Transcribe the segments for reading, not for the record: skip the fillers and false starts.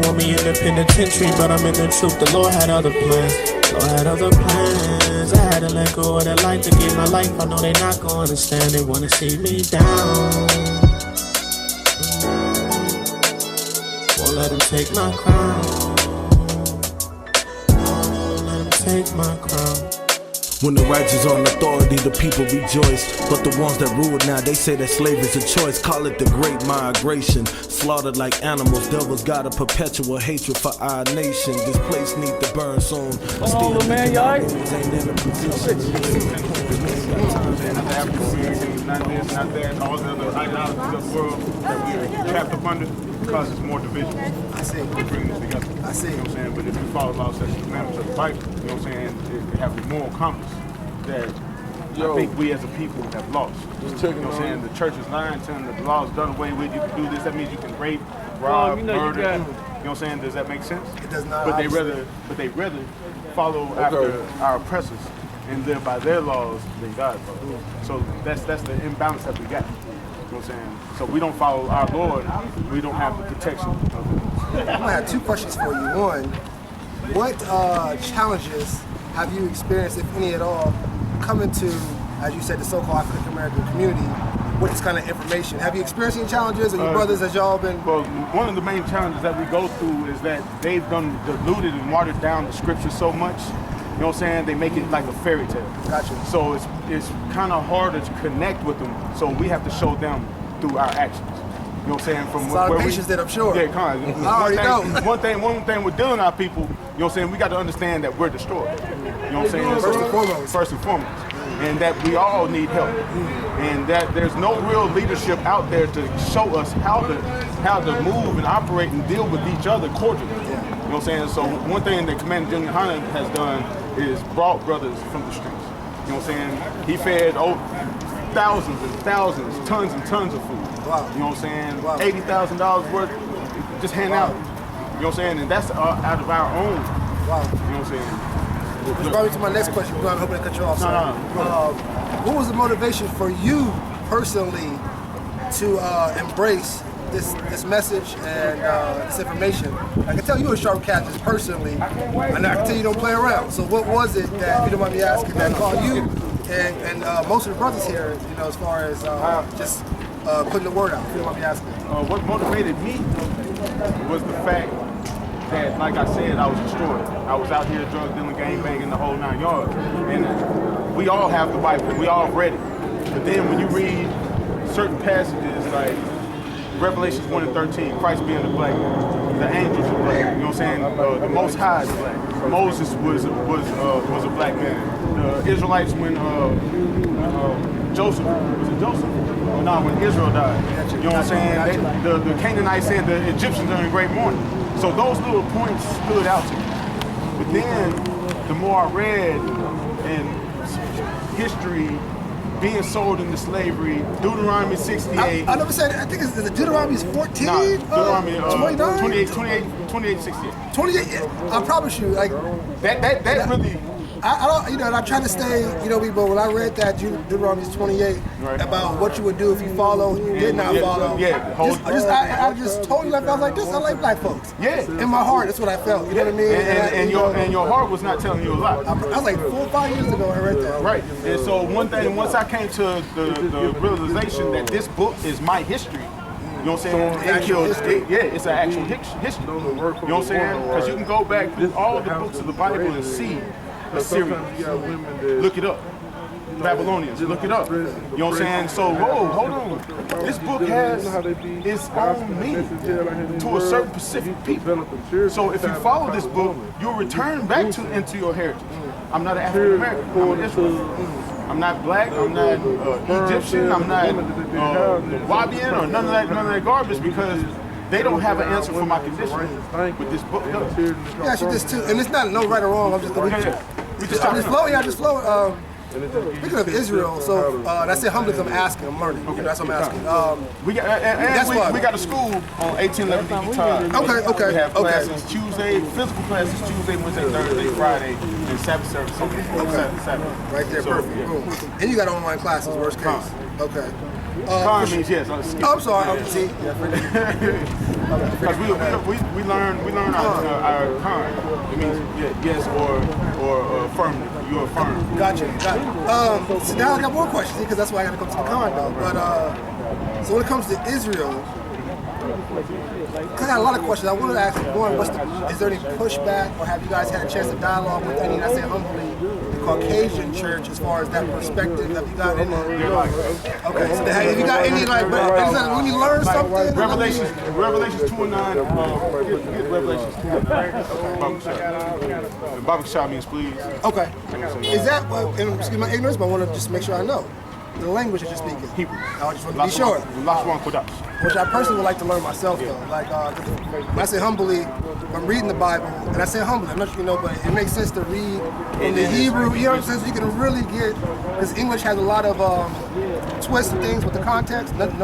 want me in the penitentiary, but I'm in the truth. The Lord had other plans. Lord had other plans. I had to let go of that life to get my life. I know they not gonna understand. They wanna see me down. Won't let them take my crown. Won't let them take my crown. When the righteous on authority, the people rejoice. But the ones that rule now, they say that slave is a choice. Call it the great migration. Slaughtered like animals, devils got a perpetual hatred for our nation. This place need to burn soon. Oh, man, y'all right? Not this, not that, and all the other ideologies of the world that we're trapped up under, because it's more division. I see. We're bringing this together. I see. You know what I'm saying? But if you follow the law, statutes, and commandments of the Bible, you know what I'm saying, it have a moral compass that I think we as a people have lost. You know what I'm saying? The church is lying, telling that the law is done away with, you can do this, that means you can rape, rob, murder. You know what I'm saying? Does that make sense? It does not. But they rather follow after our oppressors and live by their laws than God's laws. So that's the imbalance that we got. You know what I'm saying? So we don't follow our Lord, we don't have the protection of it. I'm gonna have two questions for you. One, what challenges have you experienced, if any at all, coming to, as you said, the so-called African American community with this kind of information? Have you experienced any challenges, or your brothers as y'all been? Well, one of the main challenges that we go through is that they've diluted and watered down the scripture so much. You know what I'm saying? They make it like a fairy tale. Gotcha. So it's kind of harder to connect with them. So we have to show them through our actions. You know what I'm saying? From a lot of patience that I'm sure. Yeah, kind of. I already know. One thing with dealing our people, you know what I'm saying? We got to understand that we're destroyed. You know what I'm saying? First and foremost. First and foremost. And that we all need help. And that there's no real leadership out there to show us how to move and operate and deal with each other cordially. You know what I'm saying? So one thing that Commander General Hunter has done is brought brothers from the streets. You know what I'm saying? He fed thousands and thousands, tons and tons of food. Wow. You know what I'm saying? Wow. $80,000 worth, just hand out. You know what I'm saying? And that's out of our own. Wow. You know what I'm saying? Which brought me to my next question. I'm hoping to cut you off. What was the motivation for you personally to embrace this message and this information? I can tell you a sharp cat just personally, and I can tell you don't play around. So what was it that, if you don't mind me asking, that called you and most of the brothers here, you know, as far as just putting the word out, if you don't mind me asking? What motivated me was the fact that, like I said, I was destroyed. I was out here drug dealing, gang banging, the whole 9 yards. And we all have the Bible, we all read it. But then when you read certain passages like Revelations 1 and 13, Christ being the black man, the angels are black, you know what I'm saying? The Most High is black. Moses was a black man. The Israelites, when Joseph, was it Joseph? No, when Israel died. You know what I'm saying? The Canaanites said the Egyptians are in great mourning. So those little points stood out to me. But then, the more I read in history, being sold into slavery, Deuteronomy 68. I never said, I think it's Deuteronomy 14? Nah, Deuteronomy 29? 28, 68. 28, I promise you, like, That really... I don't, you know, and I'm trying to stay, you know, but when I read that Deuteronomy 28 about what you would do if you follow, you did not follow. I just totally left. I was like, this, I like black folks. Yeah. In my heart, that's what I felt. You know what I mean? And your heart was not telling you a lie. I was like 4 or 5 years ago I read that. Right. And so one thing, once I came to the realization that this book is my history. You know what I'm saying? It's an actual history. You know what I'm saying? Because you can go back through all the books of the Bible and see Assyrians. Look it up. Babylonians, look it up. You know what I'm saying? So, whoa, hold on. This book has its own meaning to a certain specific people. So if you follow this book, you'll return back into your heritage. I'm not an African American, I'm an Israelite. I'm not black, I'm not Egyptian, I'm not Wabian or none of that garbage, because they don't have an answer for my condition, but this book does. Yeah, she just too, and it's not no right or wrong. I'm just flow. Speaking of Israel, so that's it. Humbly, I'm asking, I'm learning. Okay, that's what I'm asking. We got a school on 1811 time. Okay. We have classes Tuesday, physical classes Tuesday, Wednesday, Thursday, Friday, and Sabbath service. Saturday. Right there, perfect. Yeah. Boom. And you got online classes, worst case. Okay. Means yes. I'm sorry. See. Because we learn our con. It means yes or affirmative. You affirm. Gotcha. So now I got more questions because that's why I got to come to the con though. But so when it comes to Israel, I got a lot of questions. I wanted to ask one: is there any pushback, or have you guys had a chance to dialogue with any? And I say humbly, the Caucasian church, as far as that perspective. Have you got any? Okay, so have you got any like? Let me learn something. Revelations 2:9. Revelations 2:9. Baba Shah means please. Okay. Is that excuse my ignorance, but I want to just make sure I know the language that you're speaking. Hebrew. I just want to be sure. Which I personally would like to learn myself though. Like when I say humbly, I'm reading the Bible, and I say humbly, I'm not sure you know, but it makes sense to read in the Hebrew, you know what I'm saying? So you can really get, because English has a lot of twists and things with the context. Nothing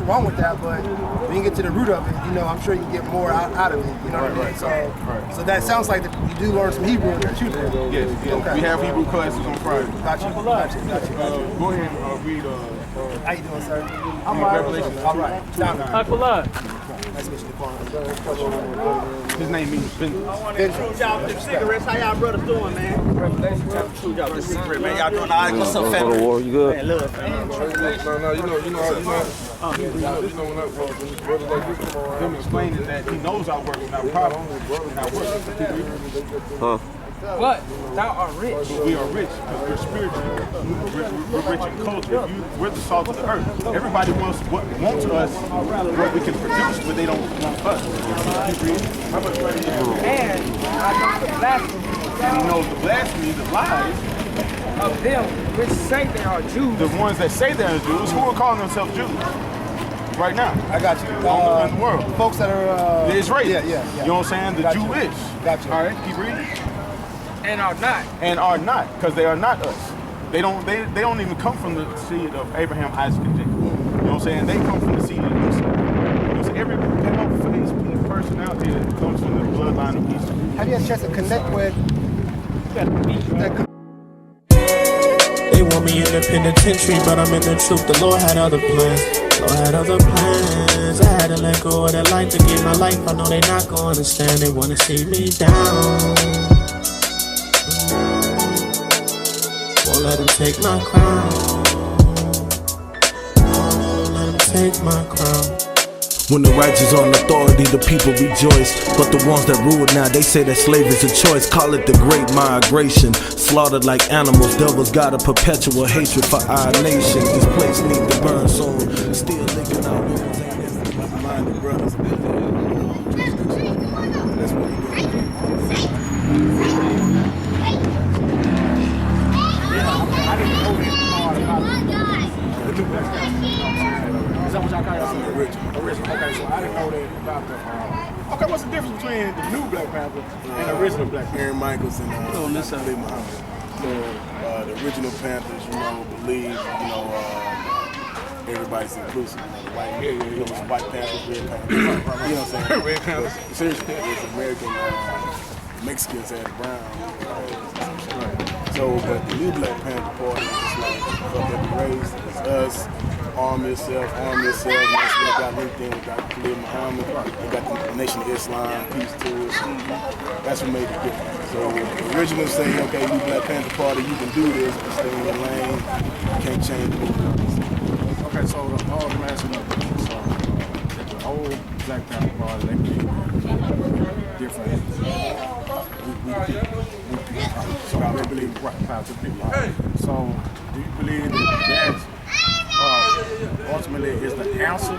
wrong with that, but when you get to the root of it, you know, I'm sure you can get more out of it. You know what I mean? So that sounds like that you do learn some Hebrew that you do. Yes. Okay. We have Hebrew classes on Friday. Gotcha. Go ahead and read. How you doing, sir? I'm Revelation. All right. Nice to meet you. His name means Benjamin. Y'all with them cigarettes. How y'all brothers doing, man? Revelation chapter 2. Y'all with them cigarettes, man. Y'all doing all right? What's up, family? War, you good? Man, love, man. Him explaining that he knows our work is not a problem, and our work is Huh? But thou art rich. we are rich because we're spiritual. We're rich in culture. We're the salt of the earth. Everybody wants us what we can produce, but they don't want us. And I know the blasphemy And he knows the blasphemy, the lies, of them which say they are Jews. the ones that say they're Jews, who are calling themselves Jews right now. I got you. In the world. Folks that are The Israelis. Yeah. You know what I'm saying? The Jewish. Gotcha. All right, keep reading. And are not. And are not, because they are not us. They don't even come from the seed of Abraham, Isaac, and Jacob. You know what I'm saying? They come from the seed of Esau. You know, so every person out there comes from the bloodline of Esau. Have you had a chance to connect with They want me in the penitentiary, but I'm in the truth. The Lord had other plans. Lord had other plans. I had to let go of that life to get my life. I know they not gonna understand. They wanna see me down. Won't let them take my crown. Won't let them take my crown. When the righteous are in authority, the people rejoice. But the ones that rule now, they say that slave is a choice. Call it the great migration. Slaughtered like animals, devils got a perpetual hatred for our nation. This place need to burn, so still licking our wounds. Minded brothers. That's what we do. I didn't know this part about the new Black Panther. Is that what y'all call it? Original. Okay, so I didn't know that about the. Okay, what's the difference between the new Black Panther and the original Black Panther? Aaron Michaels and Lee Muhammad. So the original Panthers, believe, everybody's inclusive. The white, it was White Panthers, Red Panthers. You know what I'm saying? Red Panthers. But seriously, it's American Mexicans had brown. So, but the new Black Panther Party is just like fuck every race. It's us. Arm yourself. And that's what they got linked in. We got Khalid Muhammad. We got the Nation of Islam, peace to us. That's what made it different. So the original say, okay, you Black Panther Party, you can do this, but stay in your lane. You can't change it. Okay, so the old last one. So the old Black Panther Party, they believe different. So they believe Panther people. So do you believe that ultimately is the answer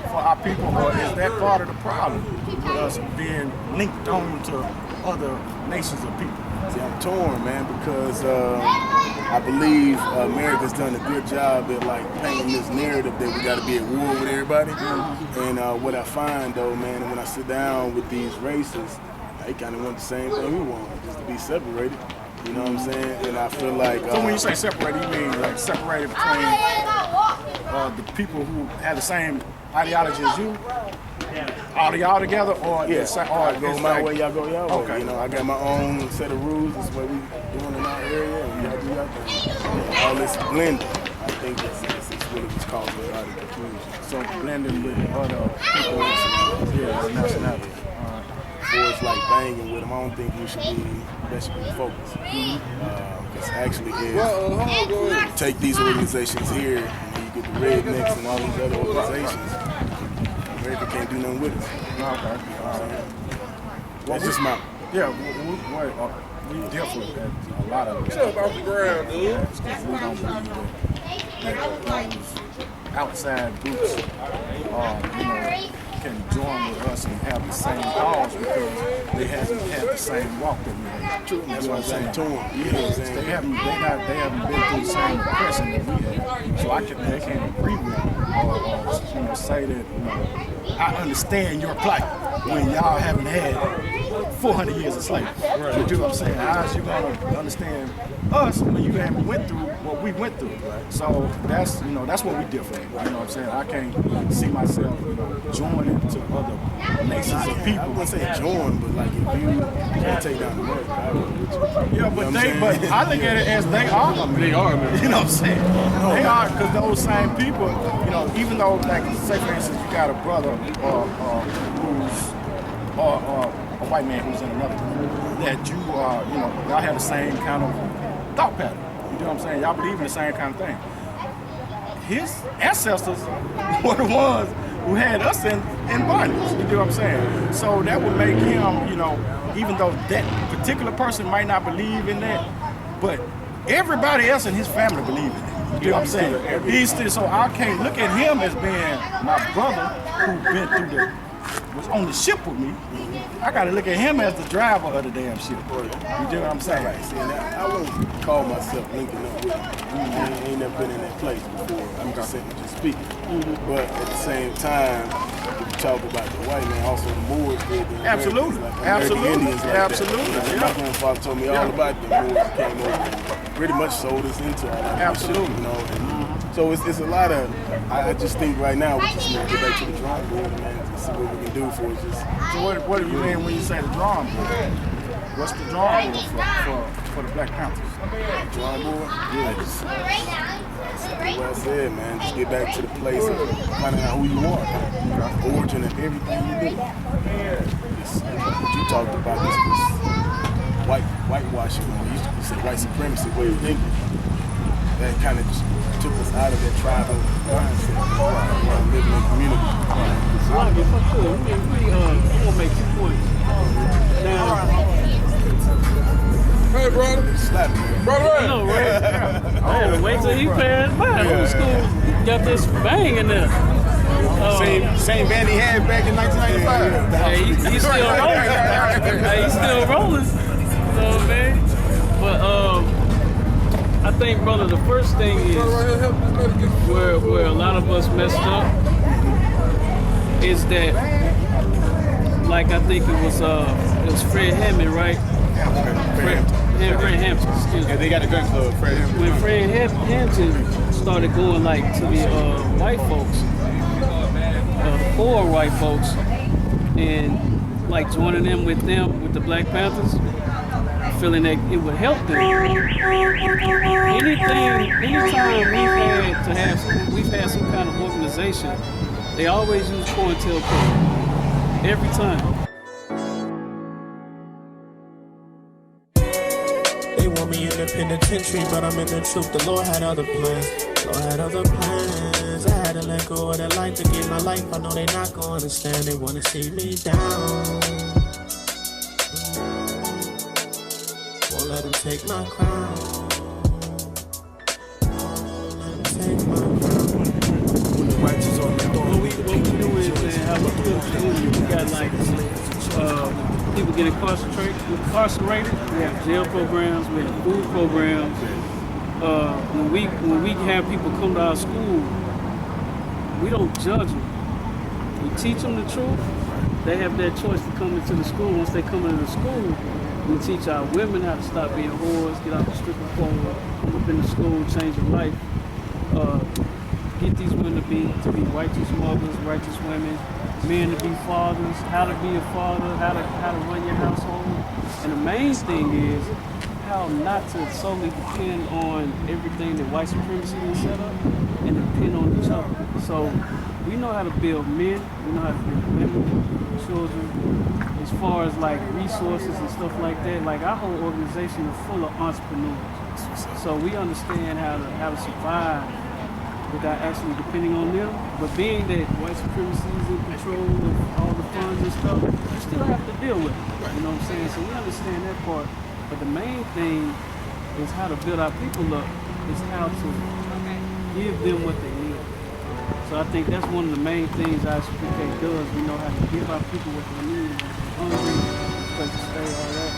for our people, or is that part of the problem with us being linked on to other nations of people? See, I'm torn, man, because I believe America's done a good job at painting this narrative that we got to be at war with everybody. And what I find though, man, when I sit down with these races, they kind of want the same thing we want, just to be separated. You know what I'm saying? And I feel like. So when you say separated, you mean separated between the people who have the same ideology as you? All y'all together, or I go my way, y'all go y'all way. Okay. I got my own set of rules. This is what we doing in our area, and y'all do y'all thing. All this blending, I think it's really what's causing a lot of confusion. So blending with other people, other nationalities. Before it's like banging with them, I don't think that should be the focus. Because actually, if you take these organizations here, and you get the Rednecks and all these other organizations, America can't do nothing with us. Okay. That's just my... Yeah, we differ at a lot of it. Off the ground, dude. Because we don't believe that those outside groups can join with us and have the same cause because they haven't had the same walk that we have. True. That's what I'm saying. They haven't been through the same oppression that we have. So they can't agree with or say that I understand your plight when y'all haven't had 400 years of slavery. Right. You know what I'm saying? How is you gonna understand us when you haven't went through what we went through? Right. So that's what we differ. You know what I'm saying? I can't see myself joining to other nations of people. I wouldn't say join, but like if you can't take down America, I would with you. Yeah, but I look at it as they are. They are, man. You know what I'm saying? They are, because those same people, even though, like, say for instance, you got a brother who's a white man who's in another country, that y'all have the same kind of thought pattern. You know what I'm saying? Y'all believe in the same kind of thing. His ancestors were the ones who had us in bondage. You know what I'm saying? So that would make him, even though that particular person might not believe in that, but everybody else in his family believe in it. You know what I'm saying? He's still, so I can't look at him as being my brother who was on the ship with me. I gotta look at him as the driver of the damn ship. You know what I'm saying? Right. See, I wouldn't call myself linking up with him. I ain't never been in that place before. I'm just speaking. But at the same time, if you talk about the white man, also the Moors did the Absolutely. Like Absolutely. Indians like Absolutely. That. My grandfather told me all about the Moors that came over and pretty much sold us into all that. Absolutely. Shit, so it's a lot of, I just think right now we just need to get back to the drawing board, man, to see what we can do for it. So what do you mean when you say the drawing board? What's the drawing board for the Black Panthers? Drawing board? Yeah, just what I said, man. Just get back to the place of finding out who you are, origin of everything you do. You talked about this whitewashing, you used to say white supremacy way of thinking. That kind of just took us out of that tribal mindset while living in community. I'm gonna make 2 points. Now, Hey, brother. Slap me. Brother. I know, right? I had to wait till he passed by. Old school got this bang in there. Same band he had back in 1995. Hey, he's still rolling. Hey, he's still rolling. You know what I mean? But I think, brother, the first thing is where a lot of us messed up is that, like I think it was Fred Hammond, right? Fred Hampton, excuse me. Yeah, they got a gun club, Fred Hampton. When Fred Hampton started going like to the white folks, the poor white folks, and like joining them with the Black Panthers, feeling that it would help them. Anytime we've had some kind of organization, they always use COINTELPRO. Every time. They want me in the penitentiary, but I'm in the truth. The Lord had other plans. Lord had other plans. I had to let go of that life to get my life. I know they not gonna understand. They wanna see me down. Won't let them take my crown. Won't let them take my crown. What we do is, man, how we do it. We got like people get incarcerated. We have jail programs. We have food programs. When we have people come to our school, we don't judge them. We teach them the truth. They have that choice to come into the school. Once they come into the school, we teach our women how to stop being whores, get out the stripping pole, come up in the school, change their life. Get these women to be righteous mothers, righteous women, men to be fathers, how to be a father, how to run your household. And the main thing is how not to solely depend on everything that white supremacy has set up, and and depend on each other. So we know how to build men, we know how to build women, children. As far as like resources and stuff like that, like our whole organization is full of entrepreneurs. So we understand how to survive without actually depending on them. But being that white supremacy is in control of all the funds and stuff, you still have to deal with it. You know what I'm saying? So we understand that part. But the main thing is how to build our people up, is how to give them what they need. So I think that's one of the main things Isupk does. We know how to give our people what they need, hungry, place to stay, all that.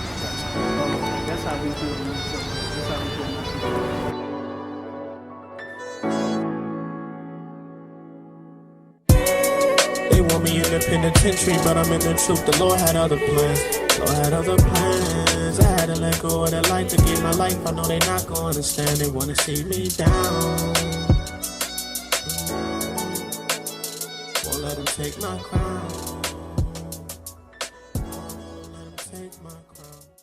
That's how we build them. That's how we build them. They want me in the penitentiary, but I'm in the truth. The Lord had other plans. Lord had other plans. I had to let go of that life to get my life. I know they not gonna understand. They wanna see me down. Won't let them take my crown. Won't let them take my crown.